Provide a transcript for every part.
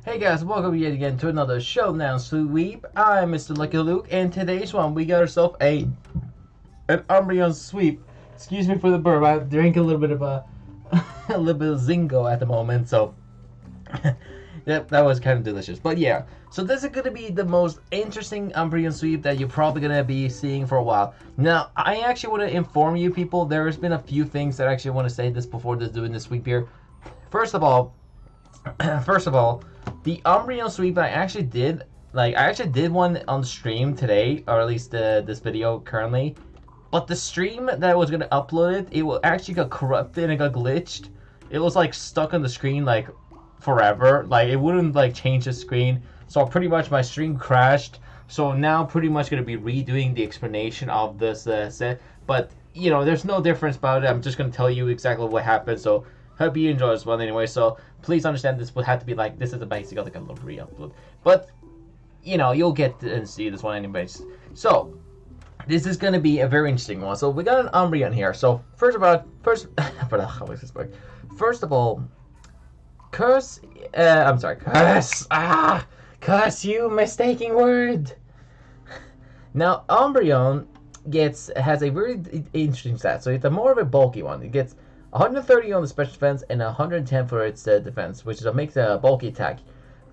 Hey guys, welcome yet again to another Showdown sweep. I'm Mr. Lucky Luke, and today's one we got ourselves an UMBREON sweep. Excuse me for the burp. I drink a little bit of a little bit of Zingo at the moment, so that was kind of delicious. But yeah, so this is gonna be the most interesting UMBREON sweep that you're probably gonna be seeing for a while. Now, I actually want to inform you people. There's been a few things that I actually want to say this before doing this sweep here. First of all, the UMBREON sweep I actually did one on stream today, or at least this video currently. But the stream that I was gonna upload it actually got corrupted and it got glitched. It was like stuck on the screen like forever. Like it wouldn't like change the screen. So pretty much my stream crashed. So now pretty much gonna be redoing the explanation of this set. But you know, there's no difference about it. I'm just gonna tell you exactly what happened. So hope you enjoy this one anyway. So please understand this would have to be like, this is basically like a little re-upload. But you know, you'll get to see this one anyways. So this is gonna be a very interesting one. So we got an UMBREON here. So first of all, curse. Curse you mistaking word. Now UMBREON has a very interesting stat. So it's a more of a bulky one. It gets 130 on the special defense and 110 for its defense, which makes a bulky attack.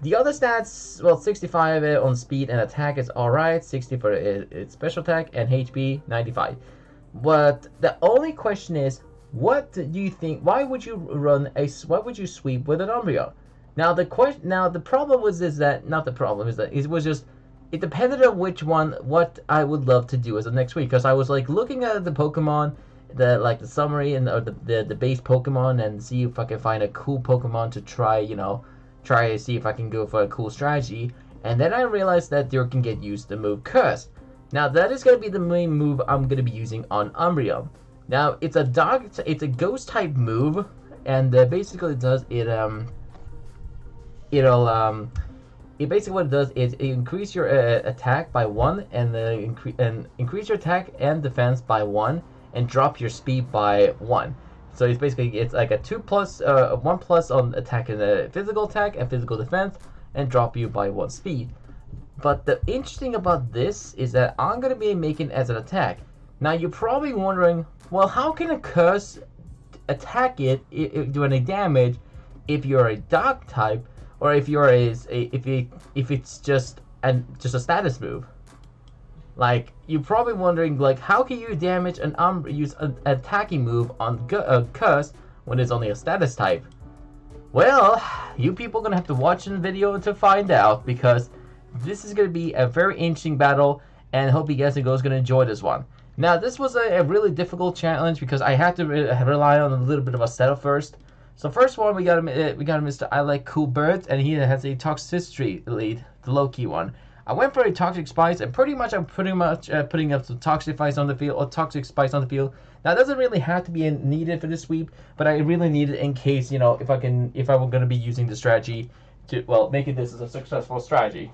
The other stats, well, 65 on speed and attack is alright, 60 for its special attack, and HP 95. But the only question is, what do you think? Why would you sweep with an UMBREON? Now the problem was it depended on which one, what I would love to do as the next week, because I was like looking at the Pokemon, the summary and the base Pokemon, and see if I can find a cool Pokemon to try to see if I can go for a cool strategy. And then I realized that you can used the move Curse. Now that is going to be the main move I'm going to be using on Umbreon. Now it's a ghost type move, and basically it increase your attack by 1 and increase your attack and defense by 1 and drop your speed by 1. So it's like a 1+ on attack and physical attack and physical defense, and drop you by 1 speed. But the interesting about this is that I'm gonna be making as an attack. Now you're probably wondering, well, how can a curse attack it do any damage if you're a dark type, or if it's just a status move? Like, you're probably wondering, like, how can you damage use an attacking move on Curse when it's only a status type? Well, you people are gonna have to watch the video to find out, because this is gonna be a very interesting battle, and I hope you guys are gonna enjoy this one. Now, this was a really difficult challenge because I had to rely on a little bit of a setup first. So first one, we got Mr. I Like Cool Birds, and he has a toxicity lead, the low-key one. I went for a toxic spice, and I'm putting up some toxic spice on the field, or toxic spice on the field. Now, it doesn't really have to be needed for this sweep, but I really need it in case, you know, if I were going to be using the strategy to, well, making this as a successful strategy.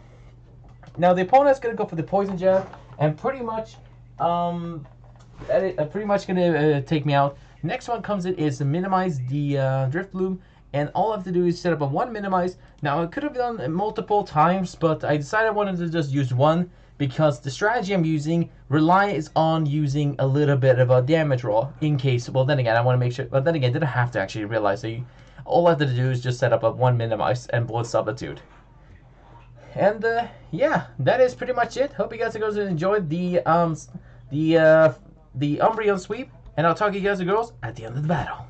Now, the opponent's going to go for the poison jab, and pretty much going to take me out. Next one comes in is to minimize the Drift Bloom. And all I have to do is set up a 1 minimize. Now, I could have done it multiple times, but I decided I wanted to just use 1 because the strategy I'm using relies on using a little bit of a damage roll in case. Well, then again, I want to make sure. But then again, I didn't have to actually realize. So all I have to do is just set up a 1 minimize and 1 substitute. And yeah, that is pretty much it. Hope you guys are going to enjoy the UMBREON sweep, and I'll talk to you guys and girls at the end of the battle.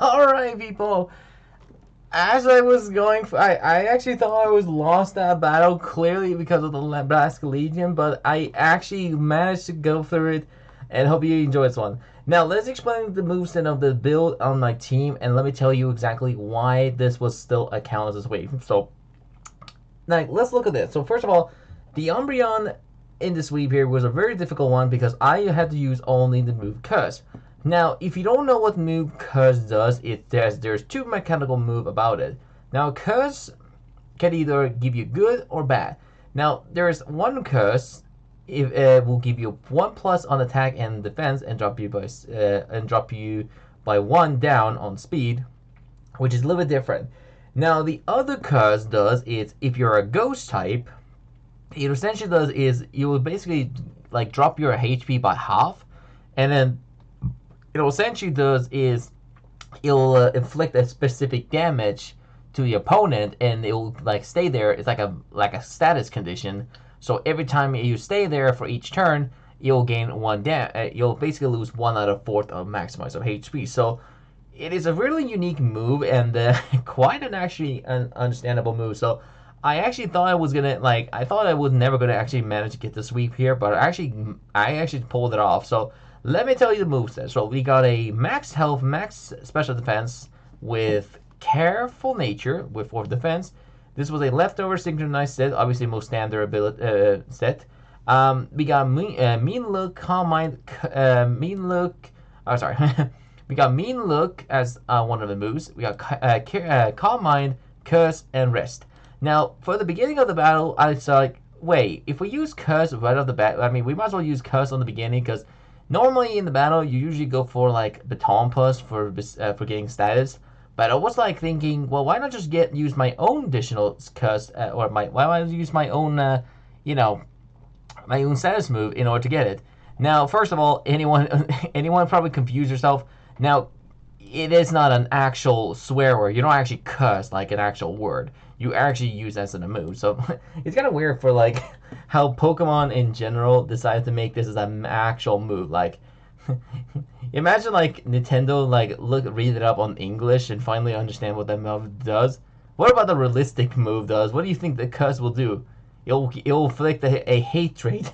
Alright, people. As I was going, I actually thought I was lost that battle clearly because of the Nebraska Legion, but I actually managed to go through it, and hope you enjoy this one. Now, let's explain the moveset of the build on my team, and let me tell you exactly why this was still a count as wave. So, now, let's look at this. So, first of all, the Umbreon in the sweep here was a very difficult one because I had to use only the move Curse. Now, if you don't know what move Curse does, there's two mechanical move about it. Now, Curse can either give you good or bad. Now, there's one Curse it will give you 1+ on attack and defense and drop you by 1 down on speed, which is a little bit different. Now, the other Curse does is if you're a Ghost type, it essentially does is you will basically like drop your HP by half, and then it essentially does is it'll inflict a specific damage to the opponent, and it will like stay there. It's like a status condition. So every time you stay there for each turn, you'll gain you'll basically lose 1 out of 4 of maximize of HP. So it is a really unique move and quite an actually an understandable move. So I actually thought I was gonna I thought I was never gonna actually manage to get the sweep here, but I actually pulled it off. So let me tell you the moveset. So we got a max health, max special defense with careful nature with 4 defense. This was a leftover synchronized set, obviously most standard ability set. We got mean look, calm mind, mean look. Oh, sorry. We got mean look as one of the moves. We got calm mind, curse, and rest. Now, for the beginning of the battle, I was like, wait, if we use curse right off the bat, I mean, we might as well use curse on the beginning because normally in the battle, you usually go for like baton plus for getting status. But I was like thinking, well, why not just use my own additional curse, or why not use my own, my own status move in order to get it? Now, first of all, anyone probably confuse yourself. Now, it is not an actual swear word. You don't actually cuss like an actual word. You actually use as in a move. So it's kind of weird for like how Pokemon in general decided to make this as an actual move. Like, imagine like Nintendo read it up on English and finally understand what that move does. What about the realistic move does? What do you think the cuss will do? It'll inflict a hate trait.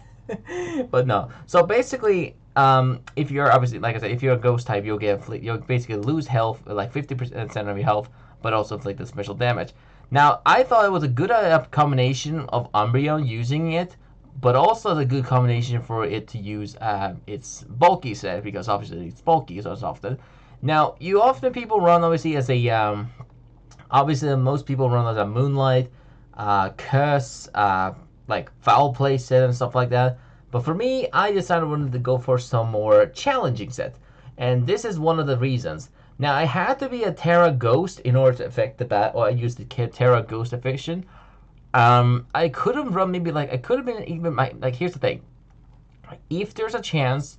But no. So basically, if you're obviously like I said, if you're a ghost type, you'll basically lose health, like 50% of your health, but also inflict the special damage. Now, I thought it was a good combination of Umbreon using it, but also a good combination for it to use its bulky set, because obviously it's bulky, so it's often. Now, people run obviously as a obviously most people run as a Moonlight, Curse, like Foul Play set and stuff like that. But for me, I decided I wanted to go for some more challenging set, and this is one of the reasons. Now, I had to be a Terra Ghost in order to affect the bat, or I used the Terra Ghost affection. I could have run I could have been even here's the thing. If there's a chance,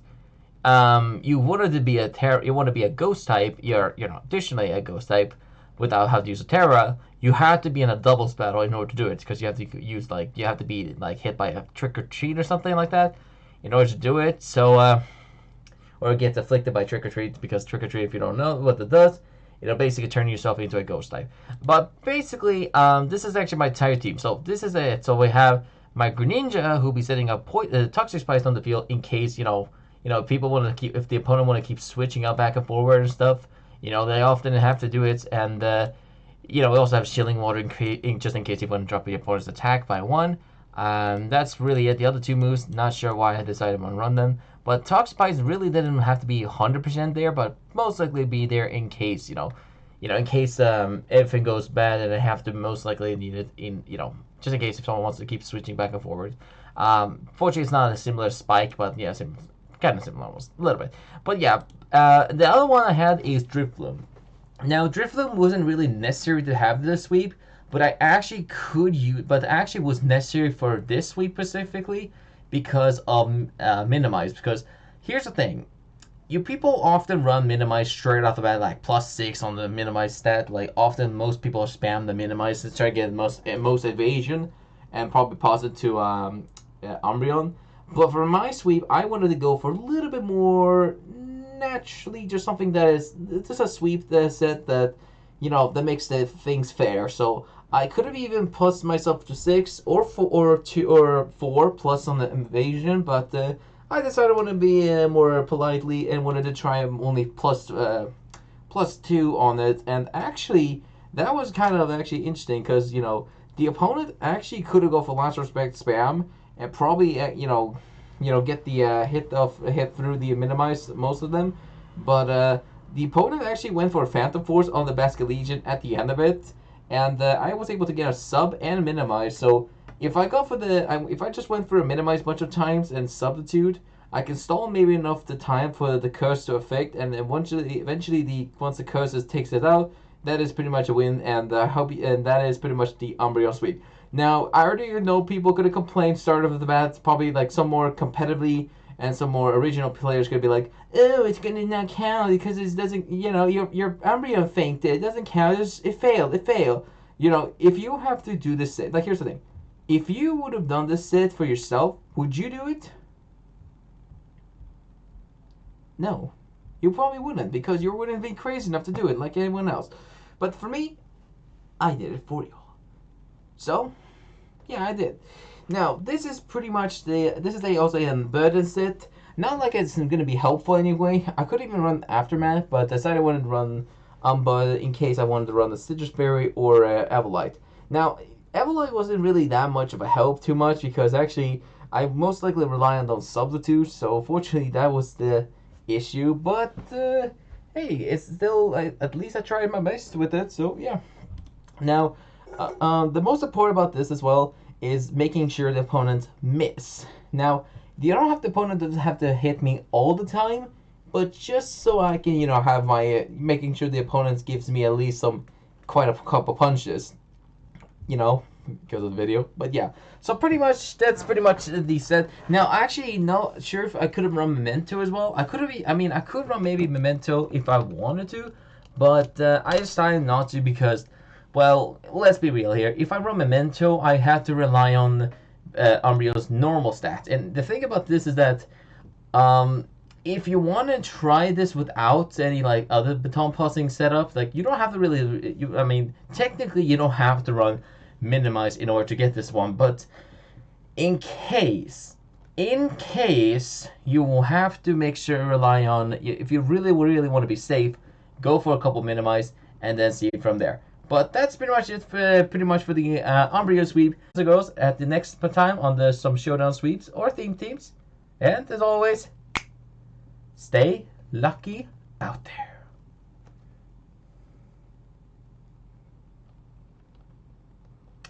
you wanted to be you want to be a ghost type, you're not additionally a ghost type without having to use a Terra, you have to be in a doubles battle in order to do it, because you have to use you have to be hit by a trick or treat or something like that in order to do it. So or it gets afflicted by trick or treat, because trick or treat, if you don't know what it does, it'll basically turn yourself into a ghost type. But basically, this is actually my entire team. So this is it. So we have my Greninja, who'll be setting up Toxic Spice on the field in case people want to if the opponent want to keep switching out back and forward and stuff. They often have to do it, and we also have Shilling Water just in case you want to drop the opponent's attack by 1. That's really it. The other two moves, not sure why I decided to run them. But Toxic Spice really didn't have to be 100% there, but most likely be there in case, in case everything goes bad and I have to most likely need it just in case if someone wants to keep switching back and forward. Fortunately, it's not a similar spike, but yeah, kind of similar almost, a little bit. But yeah, the other one I had is Drifloon. Now, Drifloon wasn't really necessary to have this sweep, but I actually was necessary for this sweep specifically because of Minimize. Because here's the thing, you people often run Minimize straight off the bat, like +6 on the Minimize stat. Like often, most people spam the Minimize to try to get most evasion, and probably pause it to Umbreon. But for my sweep, I wanted to go for a little bit more naturally just something that is just a sweep set that, you know, that makes the things fair. So I could have even plus myself to 6 or 4 or 2 or 4 plus on the invasion, but I decided I want to be more politely and wanted to try only plus 2 on it. And actually, that was kind of actually interesting because, you know, the opponent actually could have gone for last respect spam and probably get the hit through the minimize most of them, but the opponent actually went for a Phantom Force on the Basket Legion at the end of it, and I was able to get a sub and minimize. So if I go for if I just went for a minimize bunch of times and substitute, I can stall maybe enough the time for the curse to affect, and eventually once the curse takes it out, that is pretty much a win, and and that is pretty much the Umbreon sweep. Now, I already know people gonna complain start of the bat, probably like some more competitively and some more original players gonna be like, oh, it's gonna not count because it doesn't, you know, your Umbreon fainted, it doesn't count, it failed. You know, if you have to do this set, like here's the thing, if you would have done this set for yourself, would you do it? No, you probably wouldn't because you wouldn't be crazy enough to do it like anyone else. But for me, I did it for you. So, yeah, I did. Now, this is pretty much also a burden set. Not like it's going to be helpful anyway. I could even run Aftermath, but I decided I wanted to run Umba in case I wanted to run the Citrus Berry or Evolite. Now, Evolite wasn't really that much of a help too much because actually I most likely rely on those substitutes, so fortunately that was the issue. But hey, it's still, at least I tried my best with it, so yeah. Now, the most important about this as well is making sure the opponents miss. Now, you don't have the opponent doesn't have to hit me all the time, but just so I can, you know, have my making sure the opponent gives me at least quite a couple punches, you know, because of the video. But yeah, so pretty much that's pretty much the set. Now, actually, not sure if I could have run Memento as well. I could have, I mean, I could run maybe Memento if I wanted to, but I decided not to because, well, let's be real here. If I run Memento, I have to rely on Umbreon's normal stats. And the thing about this is that if you want to try this without any like other baton passing setups, like you don't have to really. I mean, technically, you don't have to run Minimize in order to get this one. But in case you will have to make sure rely on. If you really want to be safe, go for a couple Minimize and then see it from there. But that's pretty much it for the Umbreon sweep. As it goes at the next time on some Showdown sweeps or theme teams. And as always, stay lucky out there.